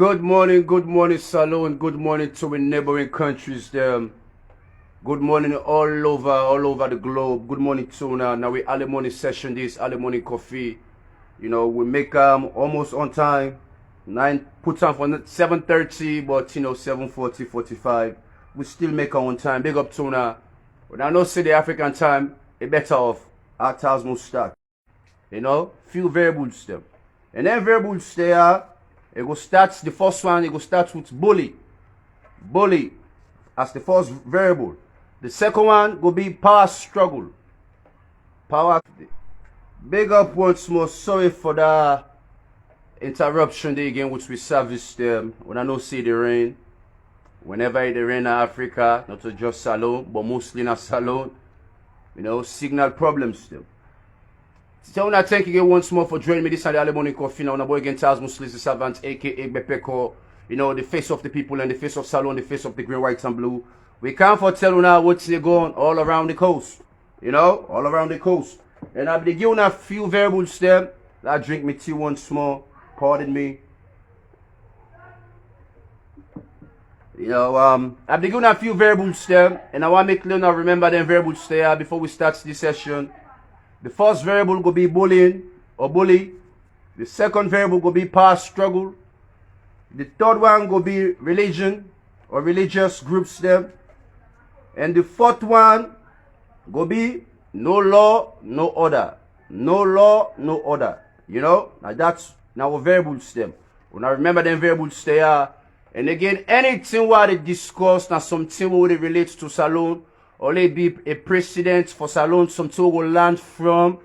Good morning, Salon. Good morning to the neighboring countries there. Good morning all over the globe. Good morning to now we early morning session, this early morning coffee. You know, we make almost on time. Put time for 7:30, but 7:40, 45. We still make our own time. Big up to now. When I know say the African time, it better off. Our times must start. Few variables them. And then variables there. It go start, the first one, it go start with bully. Bully as the first variable. The second one go be power struggle. Power. Big up once more. Sorry for the interruption there again, which we service them. When I know see the rain. Whenever it rain in Africa, not just Salon, but mostly in Salon. Signal problems still. So I thank you again once more for joining me this Sunday early morning coffee. Now, boy again, Charles Muslis, the servant, aka Bepeko, the face of the people and the face of Salon, the face of the green, white, and blue. We can't foretell you now what's going all around the coast. All around the coast. And I'll be giving a few variables there. I drink me tea once more. Pardon me. I'll be giving a few variables there. And I want to make Leonard remember them variables there before we start this session. The first variable will be bullying or bully. The second variable will be power struggle. The third one will be religion or religious groups there. And the fourth one will be no law, no order. No law, no order. Now that's our variables them. When I remember them variables there. And again, anything what they discuss now something what it relates to Salon. Or it be a precedent for Salon, something will land from.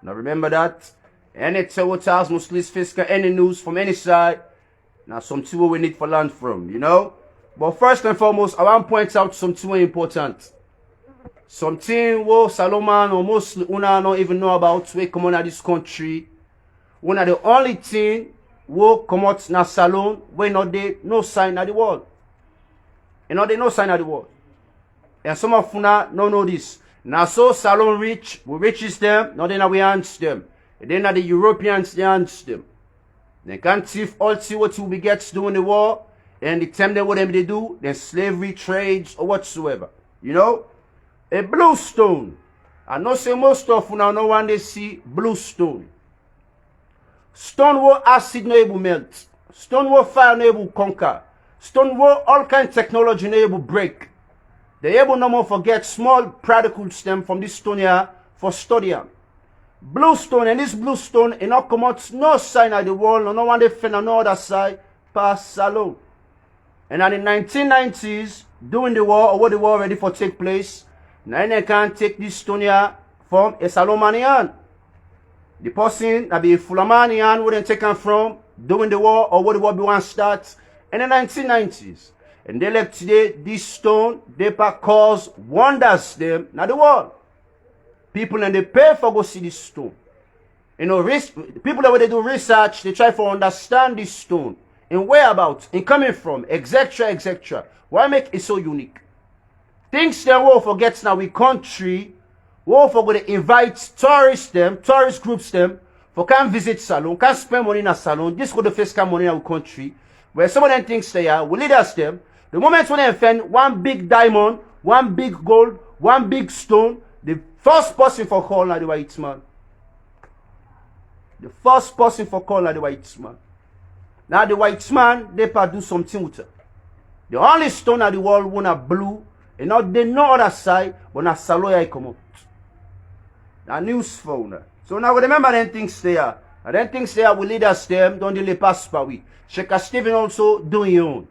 Now remember that. Any telltales, mostly fiscal, any news from any side. Now something we need for land from, But first and foremost, I want to point out something important. Something what Salomon or mostly Una don't even know about we come on at this country. Una the only thing will come out na Salon when not they no sign at the wall. They no sign at the wall. And some of una don't know this. Now so Salon rich, we riches them, now then we hands them. And then the Europeans they hands them. They can't thief all see what we get during the war. And the time they what them they do, then slavery trades or whatsoever. A blue stone. I know say most of una no one they see blue stone. Stone where acid no able melt. Stone where fire no able conquer. Stone where all kind of technology no able break. They able no more forget small particles stem from this stone here for study. Blue stone, and this blue stone it not come out no sign at the wall, no one they find on the other side past Salon. And in the 1990s, during the war, or what the war ready for take place, now they can't take this stone here from a Salomanian. The person that be a Fulamanian wouldn't take him from during the war, or what the war be one start in the 1990s. And they left today, this stone, they cause wonders them, not the world. People and they pay for go see this stone. People that when they do research, they try to understand this stone. And whereabouts, and coming from, etc., etc. Why make it so unique? Things that we'll forget now, we country, we'll forget to invite tourist groups them, for can visit Salon, can spend money in a Salon, this could the first come money in our country, where some of them things they are, we lead us them. The moment when they find one big diamond, one big gold, one big stone, the first person for call now the white man. The first person for call now the white man. Now the white man, they do something with it. The only stone at the world one are blue, and not the no other side, but na Saloya come out. Now news phone. So now we remember them things there. And then things there will lead us them, don't delay pass per week. Sheikh Stephen also doing your own.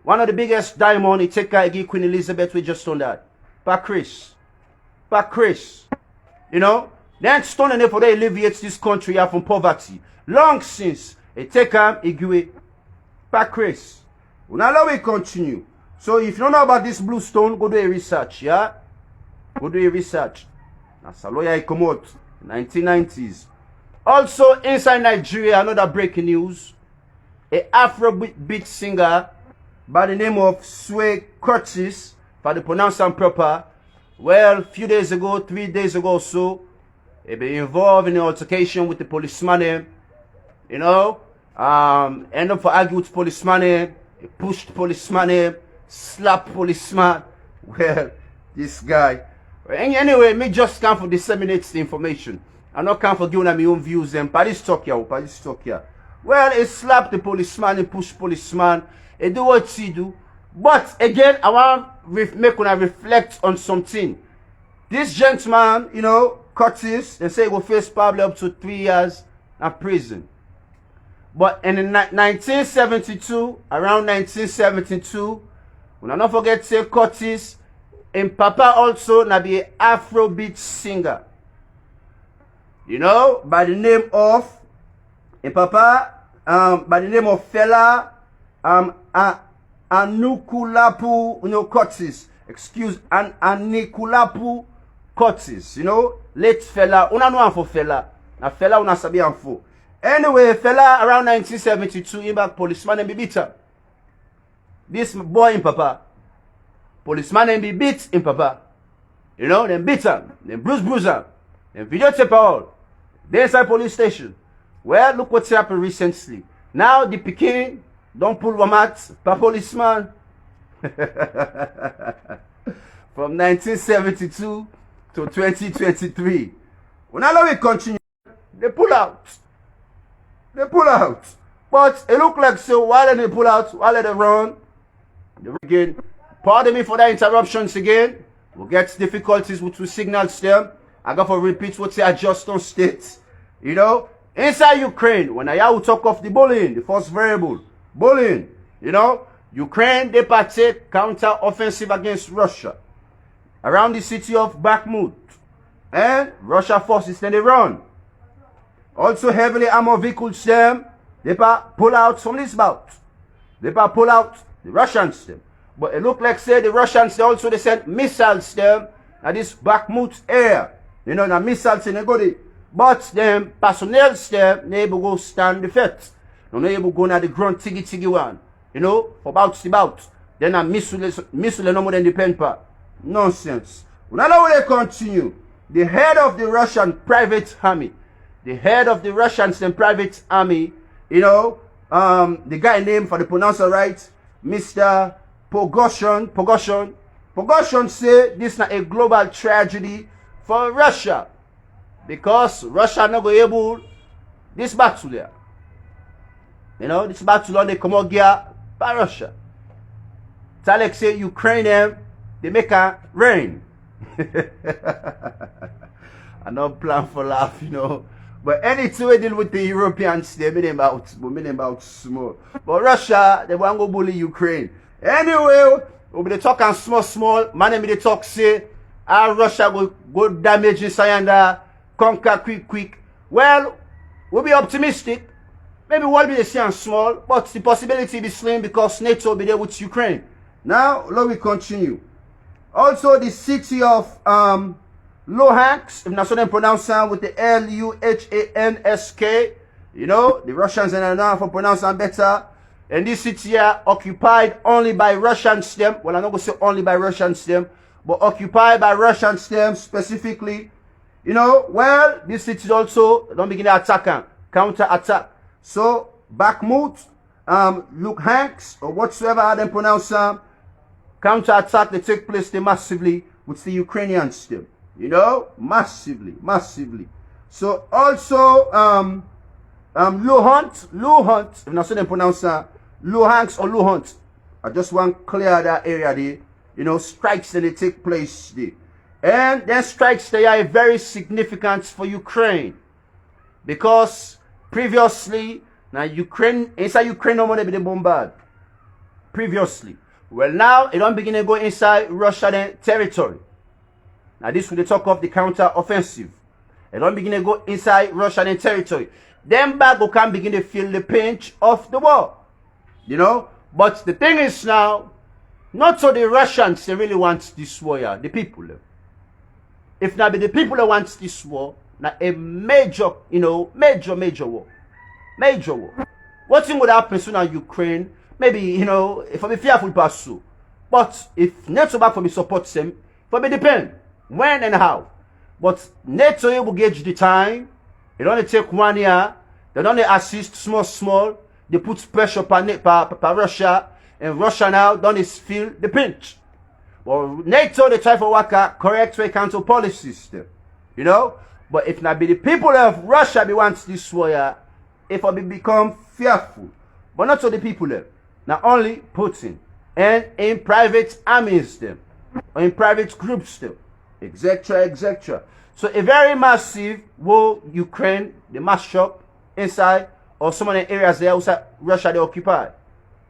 One of the biggest diamond, he take care Queen Elizabeth, we just on that. Pa Chris. Then stone and for they alleviate this country out from poverty. Long since, he take him, he give it. Pa Chris. Now let we continue. So if you don't know about this blue stone, go do a research, yeah? Go do a research. Now Saloya he come out, 1990s. Also inside Nigeria, another breaking news. A Afrobeat singer by the name of Sway Curtis, for the pronunciation proper. Well, few days ago, 3 days ago or so, he been involved in an altercation with the policeman. End up for argue with policeman, he pushed policeman, slapped policeman. Well, this guy. Anyway, me just come for disseminate the information. I not come for giving my own views them. Paris talk here. Well, he slapped the policeman, he pushed policeman, he do what he do. But again, I want make una reflect on something. This gentleman, you know, Curtis, they say he will face probably up to 3 years in prison. But in 1972, around 1972, when I not forget say Curtis, and Papa also na be an Afrobeat singer. You know, by the name of Papa, by the name of fella Anukulapu, you know, Curtis. Excuse, Anikulapu Curtis, you know, late fella. Una know for fella. Na fella una sabi for. Anyway, fella around 1972, he back policeman and be beaten. This boy in Papa. Policeman and be beat in Papa. You know, then beat him, then bruise him, then videotape all. They inside police station. Well, look what's happened recently. Now the Peking don't pull one mat per policeman. From 1972 to 2023. When I we continue, they pull out. They pull out. But it look like so while they pull out, while they run, they again. Pardon me for the interruptions again. We'll get difficulties with the signals there. I got to repeat what I just on state. You know, inside Ukraine, when I will talk of the bullying, the first variable, bullying, you know, Ukraine, they partake counter-offensive against Russia. Around the city of Bakhmut. And Russia forces, then they run. Also heavily armored vehicles, them, they pull out from this bout. They pull out the Russians, them. But it look like say the Russians they also they sent missiles them at this Bakhmut area. You know, the missiles in the body. But them personnel them they able go stand the fight. No able go na the ground tiggy one. You know, for about. Then a missile no more than the pen part. Nonsense. Now they continue. The head of the Russian private army. The head of the Russian private army, you know, the guy named for the pronouncer right, Mr. Pogoshin say this is not a global tragedy for Russia because Russia not going able this battle there. You know, this battle on the come out gear by Russia. Talek say Ukraine they make a rain. I don't plan for laugh, you know. But anything we deal with the Europeans, they mean about small. But Russia, they want to bully Ukraine. Anyway, we'll be talking small. Man, they talk say, Russia will go damage inside and conquer quick. Well, we'll be optimistic. Maybe we'll be the same small, but the possibility be slim because NATO will be there with Ukraine. Now, let me continue. Also, the city of Luhansk, if not so then pronounce it with the Luhansk, you know, the Russians are now for pronouncing better. And this city here occupied only by Russian stem. Well, I'm not going to say only by Russian stem, but occupied by Russian stem specifically. You know, well, this city also don't begin to attack, counter attack. So Bakhmut, Luhansk, or whatsoever how they pronounce them, counter attack they take place they massively with the Ukrainian stem. You know, massively. So also Luhansk, if not so they pronounce that, Luhansk or Luhansk. I just want to clear that area there. You know, strikes that they take place there. And then strikes they are very significant for Ukraine. Because previously, now Ukraine, inside Ukraine no more they be bombard. Previously. Well now, it don't begin to go inside Russian territory. Now this will they talk of the counter offensive. It don't begin to go inside Russian territory. Them back will can begin to feel the pinch of the war. You know? But the thing is now, not so the Russians they really want this war, yeah, the people. If not be the people that want this war, now a major, you know, major war. Major war. What thing would happen soon in Ukraine? Maybe, you know, if I be fearful pursue. But if NATO back for me support them, for me depend when and how. But NATO will gauge the time. It only take 1 year. They don't assist small. They put pressure on Russia, and Russia now don't feel the pinch. But NATO, they try for work a correct way counter policy system. You know? But if not be the people of Russia be wants this war, if I become fearful. But not to the people there. Not only Putin. And in private armies them. Or in private groups them. Etc. So a very massive war Ukraine, the mash up inside, or some of the areas there outside Russia they occupy.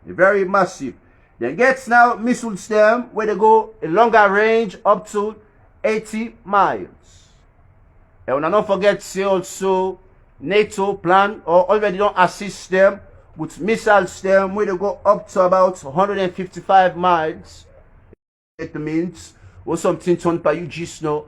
A very massive. Then gets now missiles them where they go a longer range up to 80 miles. And when I don't forget say also NATO plan or already don't assist them with missiles them where they go up to about 155 miles. It means or something turned by you just know.